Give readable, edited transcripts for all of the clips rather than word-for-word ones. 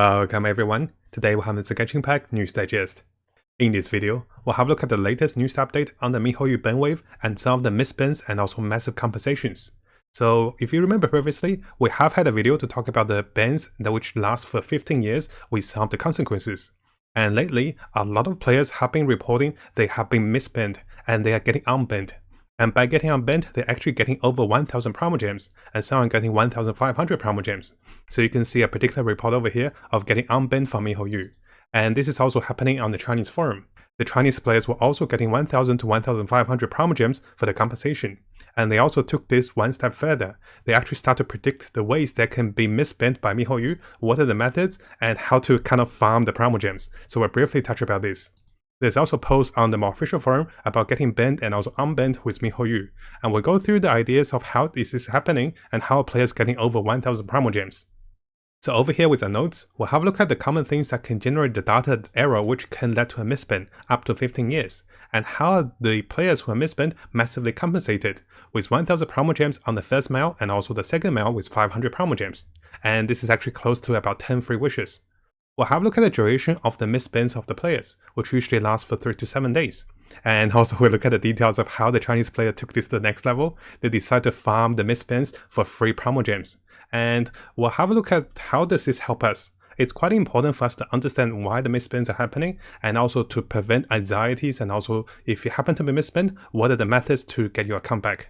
Welcome everyone, today we'll have the Genshin Pack News Digest. In this video, we'll have a look at the latest news update on the MiHoYo ban wave and some of the misbans and also massive compensations. So if you remember previously, we have had a video to talk about the bans that which last for 15 years with some of the consequences. And lately, a lot of players have been reporting they have been misbanned and they are getting unbanned. And by getting unbanned, they're actually getting over 1000 Primogems, and some are getting 1500 Primogems. So you can see a particular report over here of getting unbanned from MiHoYo. And this is also happening on the Chinese forum. The Chinese players were also getting 1000 to 1500 Primogems for the compensation. And they also took this one step further. They actually start to predict the ways that can be misbanned by MiHoYo, what are the methods, and how to kind of farm the Primogems. So we'll briefly touch about this. There's also posts on the more official forum about getting banned and also unbanned with MiHoYo, and we'll go through the ideas of how this is happening and how players getting over 1000 Primogems. So over here with the notes, we'll have a look at the common things that can generate the data error which can lead to a misban up to 15 years, and how the players who are misbanned massively compensated, with 1000 Primogems on the first mail and also the second mail with 500 Primogems, and this is actually close to about 10 free wishes. We'll have a look at the duration of the misbans of the players, which usually lasts for 3 to 7 days. And also we'll look at the details of how the Chinese player took this to the next level. They decided to farm the misbans for free Primogems. And we'll have a look at how does this help us. It's quite important for us to understand why the misbans are happening, and also to prevent anxieties, and also if you happen to be misbanned, what are the methods to get your account back.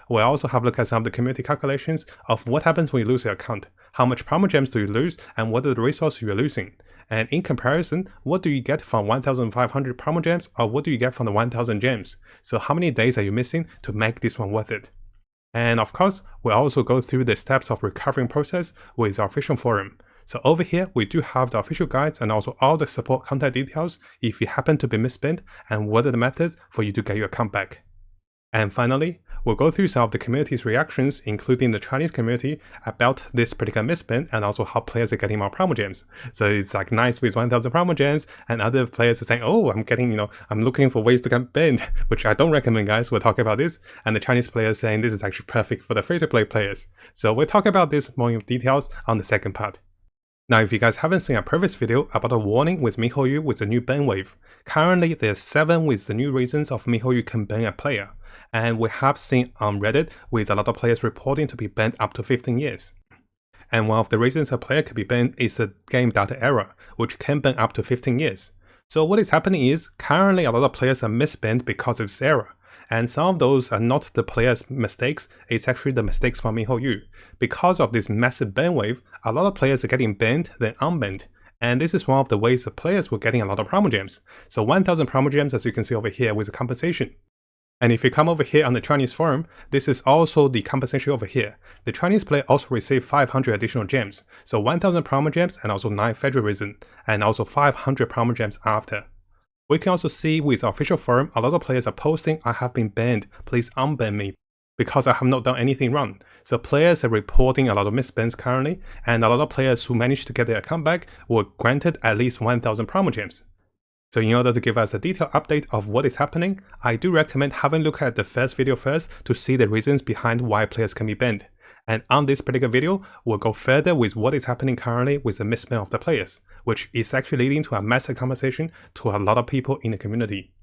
We'll also have a look at some of the community calculations of what happens when you lose your account, how much Primogems do you lose, and what are the resources you are losing. And in comparison, what do you get from 1500 Primogems, or what do you get from the 1000 gems? So how many days are you missing to make this one worth it? And of course, we'll also go through the steps of recovering process with our official forum. So over here, we do have the official guides and also all the support contact details if you happen to be misbanned, and what are the methods for you to get your account back. And finally, we'll go through some of the community's reactions, including the Chinese community, about this particular misban and also how players are getting more Primogems. So it's like nice with 1000 Primogems, and other players are saying, oh, I'm getting, I'm looking for ways to get banned, which I don't recommend, guys. We'll talk about this. And the Chinese players saying this is actually perfect for the free-to-play players. So we'll talk about this more in details on the second part. Now, if you guys haven't seen a previous video about a warning with MiHoYo with the new ban wave, currently there's 7 with the new reasons of MiHoYo can ban a player. And we have seen on Reddit with a lot of players reporting to be banned up to 15 years. And one of the reasons a player can be banned is the game data error, which can ban up to 15 years. So what is happening is, currently a lot of players are misbanned because of this error. And some of those are not the player's mistakes, it's actually the mistakes from MiHoYo. Because of this massive ban wave, a lot of players are getting banned then unbanned. And this is one of the ways the players were getting a lot of Primogems. So 1000 Primogems, as you can see over here, with a compensation. And if you come over here on the Chinese forum, this is also the compensation over here. The Chinese player also received 500 additional gems, so 1000 Primogems and also 9 Federal Reason, and also 500 Primogems after. We can also see with our official forum, a lot of players are posting, I have been banned, please unban me, because I have not done anything wrong. So players are reporting a lot of misbans currently, and a lot of players who managed to get their account back were granted at least 1000 Primogems. So in order to give us a detailed update of what is happening, I do recommend having a look at the first video first to see the reasons behind why players can be banned. And on this particular video, we'll go further with what is happening currently with the misban of the players, which is actually leading to a massive conversation to a lot of people in the community.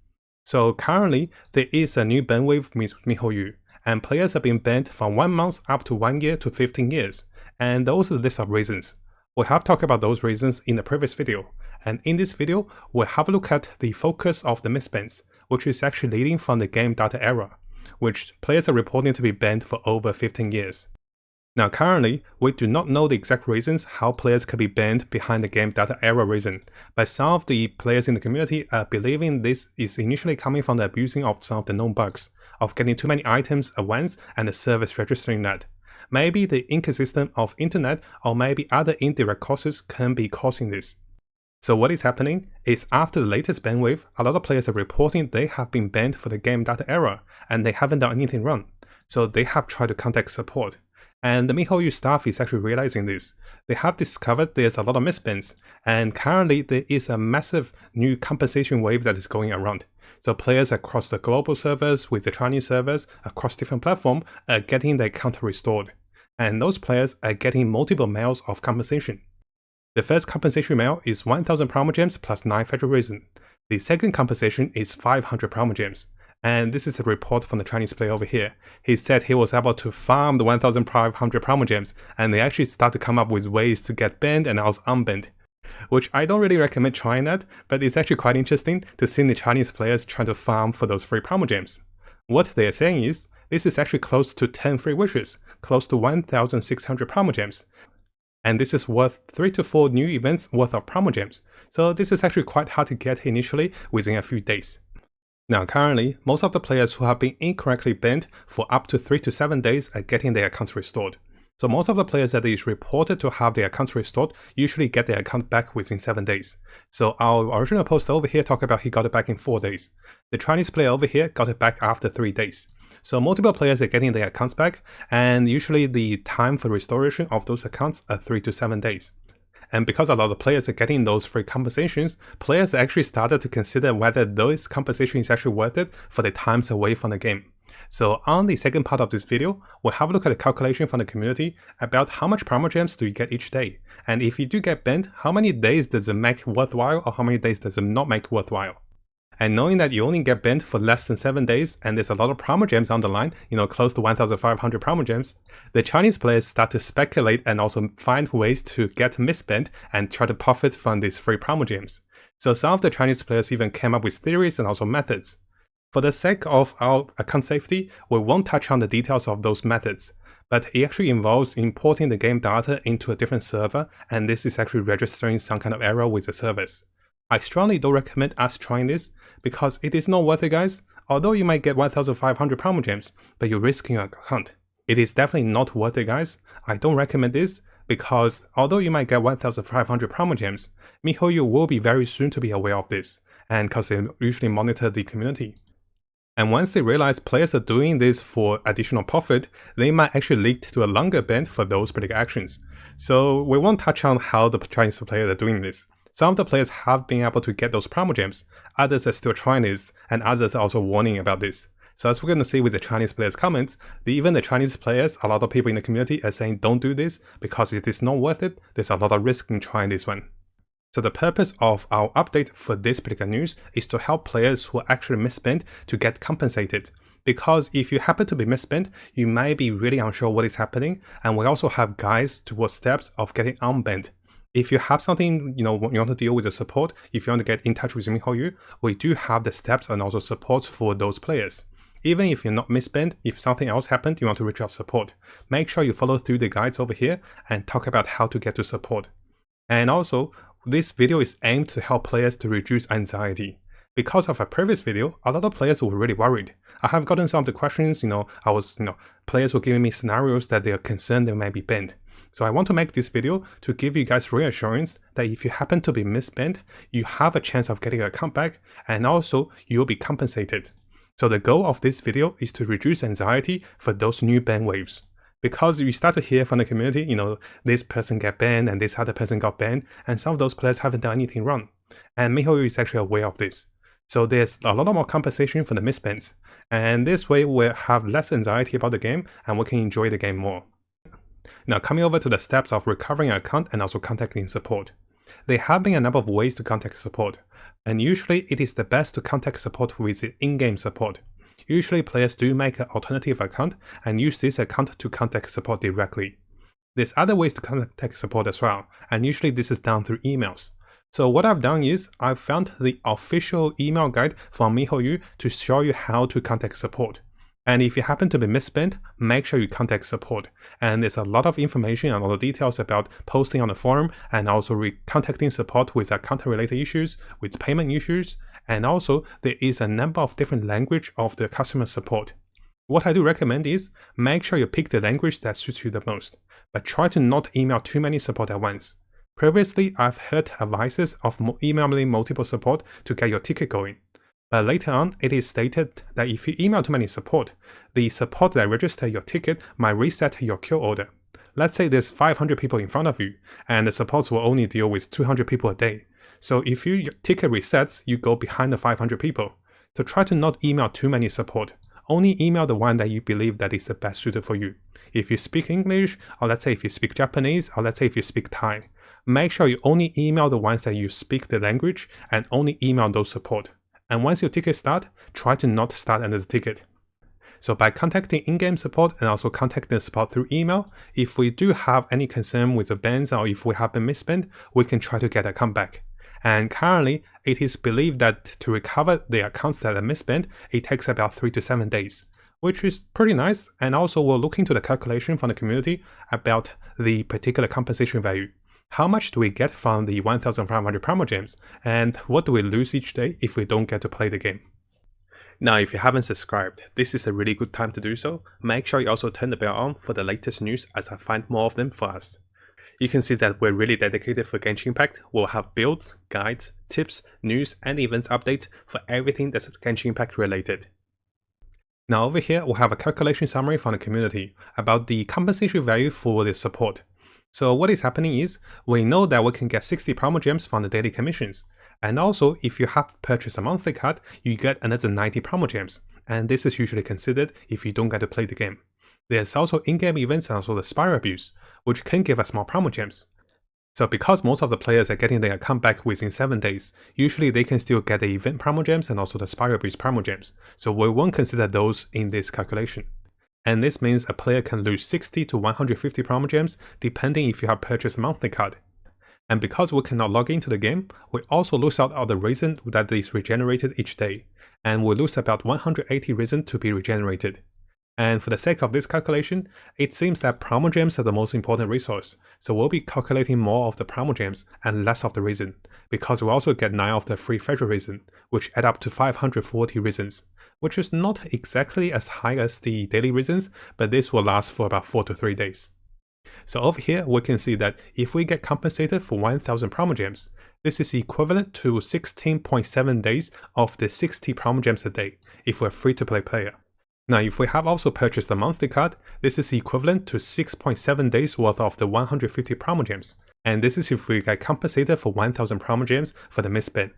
So currently, there is a new ban wave with MiHoYo, and players are being banned from 1 month up to 1 year to 15 years. And those are the list of reasons. We have talked about those reasons in the previous video. And in this video, we'll have a look at the focus of the misbans, which is actually leading from the game data error, which players are reporting to be banned for over 15 years. Now currently, we do not know the exact reasons how players can be banned behind the game data error reason, but some of the players in the community are believing this is initially coming from the abusing of some of the known bugs, of getting too many items at once and the service registering that. Maybe the inconsistent of internet or maybe other indirect causes can be causing this. So what is happening is, after the latest ban wave, a lot of players are reporting they have been banned for the game data error and they haven't done anything wrong. So they have tried to contact support. And the MiHoYo staff is actually realizing this. They have discovered there's a lot of misbans, and currently there is a massive new compensation wave that is going around. So players across the global servers with the Chinese servers across different platforms are getting their account restored. And those players are getting multiple mails of compensation. The first compensation email is 1000 Primogems plus 9 Federal Reason. The second compensation is 500 Primogems. And this is a report from the Chinese player over here. He said he was able to farm the 1500 Primogems, and they actually start to come up with ways to get banned and also unbanned. Which I don't really recommend trying that, but it's actually quite interesting to see the Chinese players trying to farm for those free Primogems. What they are saying is, this is actually close to 10 free wishes, close to 1600 Primogems. And this is worth 3 to 4 new events worth of Primogems, so this is actually quite hard to get initially within a few days. Now currently, most of the players who have been incorrectly banned for up to 3 to 7 days are getting their accounts restored. So most of the players that is reported to have their accounts restored usually get their account back within 7 days. So our original post over here talked about he got it back in 4 days. The Chinese player over here got it back after 3 days. So multiple players are getting their accounts back, and usually the time for restoration of those accounts are 3 to 7 days. And because a lot of players are getting those free compensations, players actually started to consider whether those compensations is actually worth it for the times away from the game. So on the second part of this video, we'll have a look at the calculation from the community about how much Primogems do you get each day. And if you do get banned, how many days does it make worthwhile, or how many days does it not make worthwhile? And knowing that you only get banned for less than 7 days, and there's a lot of Primogems on the line, close to 1500 Primogems, the Chinese players start to speculate and also find ways to get misbanned and try to profit from these free Primogems. So some of the Chinese players even came up with theories and also methods. For the sake of our account safety, we won't touch on the details of those methods, but it actually involves importing the game data into a different server, and this is actually registering some kind of error with the service. I strongly don't recommend us trying this, because it is not worth it, guys. Although you might get 1500 Primogems, but you're risking your account. It is definitely not worth it, guys. I don't recommend this, because although you might get 1500 Primogems, MiHoYo will be very soon to be aware of this, and because they usually monitor the community. And once they realize players are doing this for additional profit, they might actually lead to a longer ban for those particular actions. So we won't touch on how the Chinese players are doing this. Some of the players have been able to get those Primogems, others are still trying this, and others are also warning about this. So as we're going to see with the Chinese players' comments, even the Chinese players, a lot of people in the community are saying don't do this because it is not worth it, there's a lot of risk in trying this one. So the purpose of our update for this particular news is to help players who are actually misspent to get compensated. Because if you happen to be misspent, you might be really unsure what is happening, and we also have guides towards steps of getting unbanned. If you have something, you want to deal with the support, if you want to get in touch with MiHoYo, we do have the steps and also support for those players. Even if you're not misspent, if something else happened, you want to reach out support. Make sure you follow through the guides over here and talk about how to get to support. And also, this video is aimed to help players to reduce anxiety. Because of a previous video, a lot of players were really worried. I have gotten some of the questions, players were giving me scenarios that they are concerned they may be banned. So I want to make this video to give you guys reassurance that if you happen to be misbanned, you have a chance of getting your account back, and also you'll be compensated. So the goal of this video is to reduce anxiety for those new ban waves. Because you start to hear from the community, this person got banned and this other person got banned, and some of those players haven't done anything wrong. And MiHoYo is actually aware of this. So there's a lot more compensation for the misbans. And this way we'll have less anxiety about the game and we can enjoy the game more. Now coming over to the steps of recovering an account and also contacting support. There have been a number of ways to contact support, and usually it is the best to contact support with in-game support. Usually players do make an alternative account and use this account to contact support directly. There's other ways to contact support as well, and usually this is done through emails. So what I've done is I've found the official email guide from MiHoYo to show you how to contact support. And if you happen to be misspent, make sure you contact support. And there's a lot of information and a lot of details about posting on the forum and also contacting support with account-related issues, with payment issues, and also there is a number of different language of the customer support. What I do recommend is make sure you pick the language that suits you the most, but try to not email too many support at once. Previously, I've heard advices of emailing multiple support to get your ticket going. But later on, it is stated that if you email too many support, the support that register your ticket might reset your queue order. Let's say there's 500 people in front of you, and the supports will only deal with 200 people a day. So if your ticket resets, you go behind the 500 people. So try to not email too many support. Only email the one that you believe that is the best suited for you. If you speak English, or let's say if you speak Japanese, or let's say if you speak Thai, make sure you only email the ones that you speak the language and only email those support. And once your ticket start, try to not start another ticket. So by contacting in-game support and also contacting the support through email, if we do have any concern with the bans or if we have been misspent, we can try to get a comeback. And currently, it is believed that to recover the accounts that are misspent, it takes about 3 to 7 days, which is pretty nice. And also we'll look into the calculation from the community about the particular compensation value. How much do we get from the 1,500 Primogems, and what do we lose each day if we don't get to play the game? Now, if you haven't subscribed, this is a really good time to do so. Make sure you also turn the bell on for the latest news as I find more of them for us. You can see that we're really dedicated for Genshin Impact. We'll have builds, guides, tips, news, and events updates for everything that's Genshin Impact related. Now over here, we'll have a calculation summary from the community about the compensation value for the support. So what is happening is, we know that we can get 60 Primogems from the daily commissions. And also, if you have purchased a monthly card, you get another 90 Primogems. And this is usually considered if you don't get to play the game. There's also in-game events and also the Spiral Abuse, which can give us more Primogems. So because most of the players are getting their account back within 7 days, usually they can still get the event Primogems and also the Spiral Abuse Primogems. So we won't consider those in this calculation. And this means a player can lose 60 to 150 Primogems depending if you have purchased a monthly card. And because we cannot log into the game, we also lose out on the resin that is regenerated each day. And we lose about 180 resin to be regenerated. And for the sake of this calculation, it seems that Primogems are the most important resource, so we'll be calculating more of the Primogems and less of the resin, because we'll also get 9 of the free federal resin, which add up to 540 resins, which is not exactly as high as the daily resins, but this will last for about 4 to 3 days. So over here, we can see that if we get compensated for 1000 Primogems, this is equivalent to 16.7 days of the 60 Primogems a day, if we're free-to-play player. Now, if we have also purchased a monthly card, this is equivalent to 6.7 days worth of the 150 Primogems, and this is if we get compensated for 1000 Primogems for the misspent.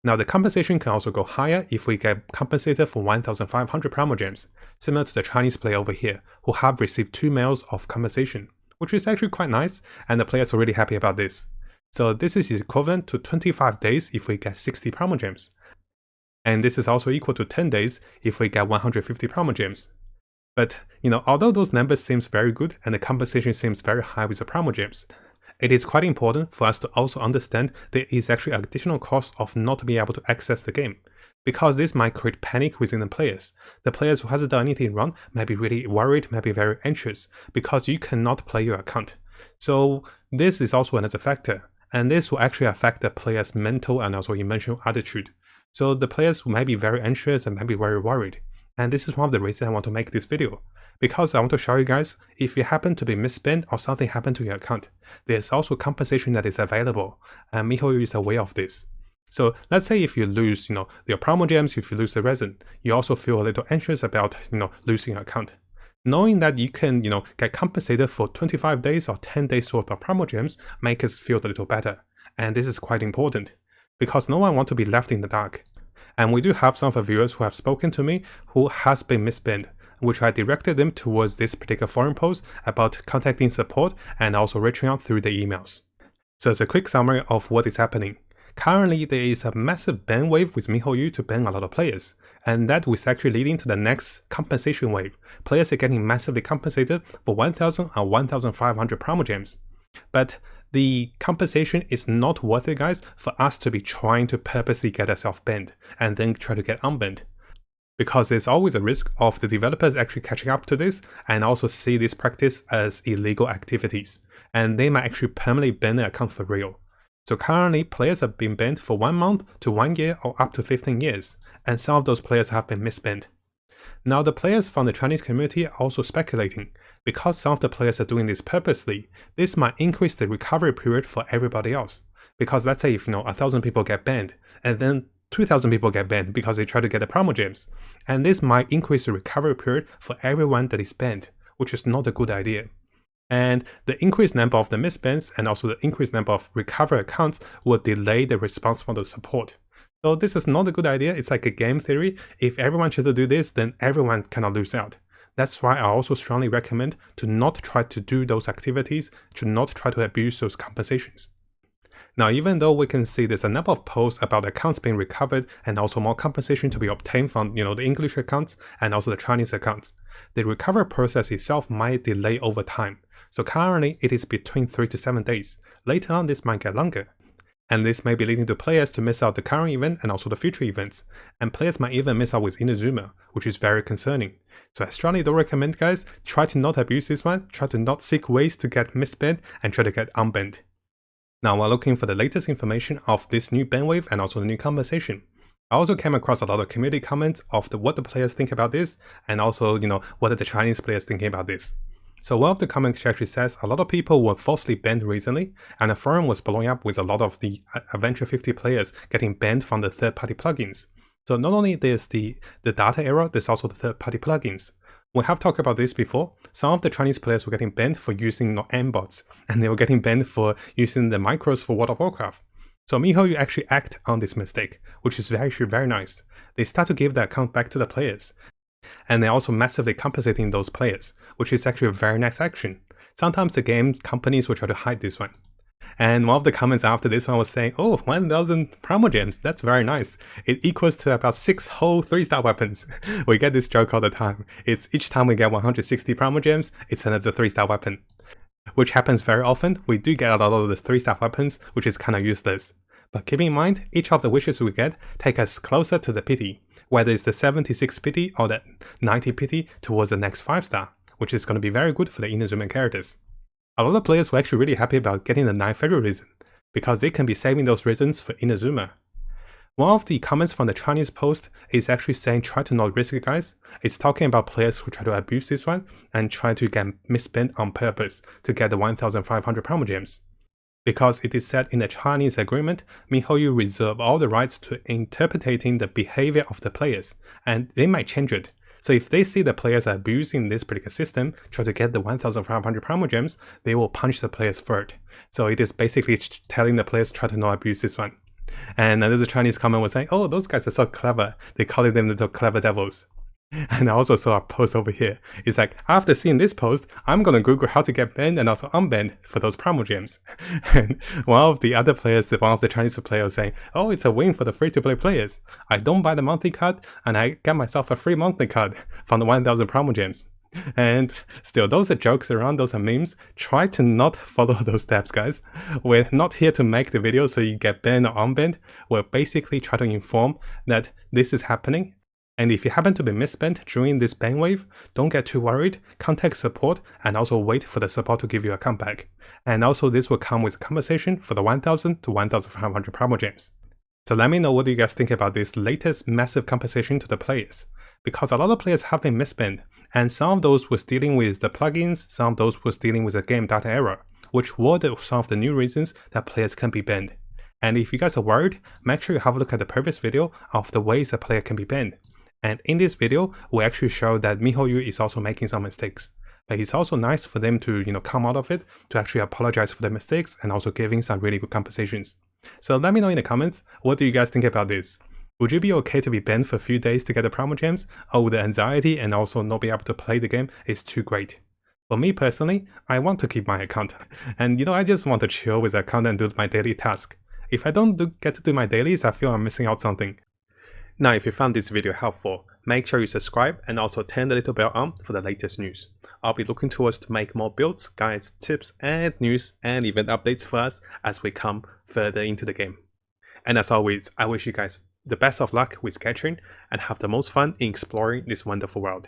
Now, the compensation can also go higher if we get compensated for 1500 Primogems, similar to the Chinese player over here, who have received 2 mails of compensation, which is actually quite nice, and the players are really happy about this. So this is equivalent to 25 days if we get 60 Primogems. And this is also equal to 10 days if we get 150 Primogems. But, although those numbers seems very good and the compensation seems very high with the Primogems, it is quite important for us to also understand there is actually additional cost of not being able to access the game, because this might create panic within the players. The players who hasn't done anything wrong might be really worried, might be very anxious, because you cannot play your account. So this is also another factor, and this will actually affect the player's mental and also emotional attitude. So the players might be very anxious and might be very worried. And this is one of the reasons I want to make this video. Because I want to show you guys, if you happen to be misspent or something happened to your account, there's also compensation that is available. And MiHoYo is aware of this. So let's say if you lose, your Primogems, if you lose the resin, you also feel a little anxious about, losing your account. Knowing that you can, get compensated for 25 days or 10 days worth of Primogems makes us feel a little better. And this is quite important, because no one wants to be left in the dark. And we do have some of the viewers who have spoken to me who has been misspent, which I directed them towards this particular forum post about contacting support and also reaching out through the emails. So as a quick summary of what is happening. Currently, there is a massive ban wave with MiHoYo to ban a lot of players, and that was actually leading to the next compensation wave. Players are getting massively compensated for 1000 or 1500 Primogems. But the compensation is not worth it, guys, for us to be trying to purposely get ourselves banned and then try to get unbanned. Because there's always a risk of the developers actually catching up to this and also see this practice as illegal activities, and they might actually permanently ban their account for real. So currently, players have been banned for 1 month to 1 year or up to 15 years, and some of those players have been misbanned. Now, the players from the Chinese community are also speculating, because some of the players are doing this purposely, this might increase the recovery period for everybody else. Because let's say if 1,000 people get banned, and then 2,000 people get banned because they try to get the Primogems, and this might increase the recovery period for everyone that is banned, which is not a good idea. And the increased number of the misbans and also the increased number of recovery accounts will delay the response from the support. So this is not a good idea. It's like a game theory. If everyone tries to do this, then everyone cannot lose out. That's why I also strongly recommend to not try to do those activities, to not try to abuse those compensations. Now, even though we can see there's a number of posts about accounts being recovered and also more compensation to be obtained from, the English accounts and also the Chinese accounts, the recovery process itself might delay over time. So currently, it is between 3 to 7 days. Later on, this might get longer. And this may be leading to players to miss out the current event and also the future events. And players might even miss out with Inazuma, which is very concerning. So I strongly don't recommend, guys, try to not abuse this one, try to not seek ways to get misbanned and try to get unbanned. Now, while looking for the latest information of this new ban wave and also the new compensation, I also came across a lot of community comments of what the players think about this, and also, what are the Chinese players thinking about this. So one of the comments actually says a lot of people were falsely banned recently, and the forum was blowing up with a lot of the Adventure 50 players getting banned from the third-party plugins. So not only there's the data error, there's also the third-party plugins. We have talked about this before. Some of the Chinese players were getting banned for using MBots, and they were getting banned for using the micros for World of Warcraft. So MiHoYo actually act on this mistake, which is actually very nice. They start to give the account back to the players. And they're also massively compensating those players, which is actually a very nice action. Sometimes the game companies will try to hide this one. And one of the comments after this one was saying, oh, 1000 Primogems, that's very nice. It equals to about 6 whole 3-star weapons. We get this joke all the time. It's each time we get 160 Primogems, it's another 3-star weapon. Which happens very often. We do get a lot of the 3-star weapons, which is kind of useless. But keep in mind, each of the wishes we get take us closer to the pity, whether it's the 76 pity or the 90 pity towards the next 5-star, which is going to be very good for the Inazuma characters. A lot of players were actually really happy about getting the 9 February reason, because they can be saving those reasons for Inazuma. One of the comments from the Chinese post is actually saying try to not risk it, guys. It's talking about players who try to abuse this one and try to get misspent on purpose to get the 1500 Primogems. Because it is said in the Chinese agreement, MiHoYo reserve all the rights to interpreting the behavior of the players, and they might change it. So if they see the players are abusing this particular system, try to get the 1500 Primogems, they will punch the players first. So it is basically telling the players try to not abuse this one. And another Chinese comment was saying, oh, those guys are so clever. They call them the clever devils. And I also saw a post over here. It's like, after seeing this post, I'm gonna Google how to get banned and also unbanned for those Primogems. And one of the other players, one of the Chinese players saying, oh, it's a win for the free-to-play players. I don't buy the monthly card, and I get myself a free monthly card from the 1000 Primogems. And still, those are jokes around, those are memes. Try to not follow those steps, guys. We're not here to make the video so you get banned or unbanned. We're basically trying to inform that this is happening. And if you happen to be misspent during this ban wave, don't get too worried, contact support and also wait for the support to give you a comeback. And also this will come with compensation for the 1000 to 1500 Primogems. So let me know what you guys think about this latest massive compensation to the players. Because a lot of players have been misspent, and some of those was dealing with the plugins, some of those was dealing with the game data error, which were some of the new reasons that players can be banned. And if you guys are worried, make sure you have a look at the previous video of the ways a player can be banned. And in this video, we actually show that MiHoYo is also making some mistakes. But it's also nice for them to, come out of it, to actually apologize for the mistakes and also giving some really good compensations. So let me know in the comments, what do you guys think about this? Would you be okay to be banned for a few days to get the Primogems? Or the anxiety and also not be able to play the game is too great? For me personally, I want to keep my account. And I just want to chill with the account and do my daily task. If I don't get to do my dailies, I feel I'm missing out something. Now, if you found this video helpful, make sure you subscribe and also turn the little bell on for the latest news. I'll be looking towards to make more builds, guides, tips, and news and event updates for us as we come further into the game. And as always, I wish you guys the best of luck with Genshin and have the most fun in exploring this wonderful world.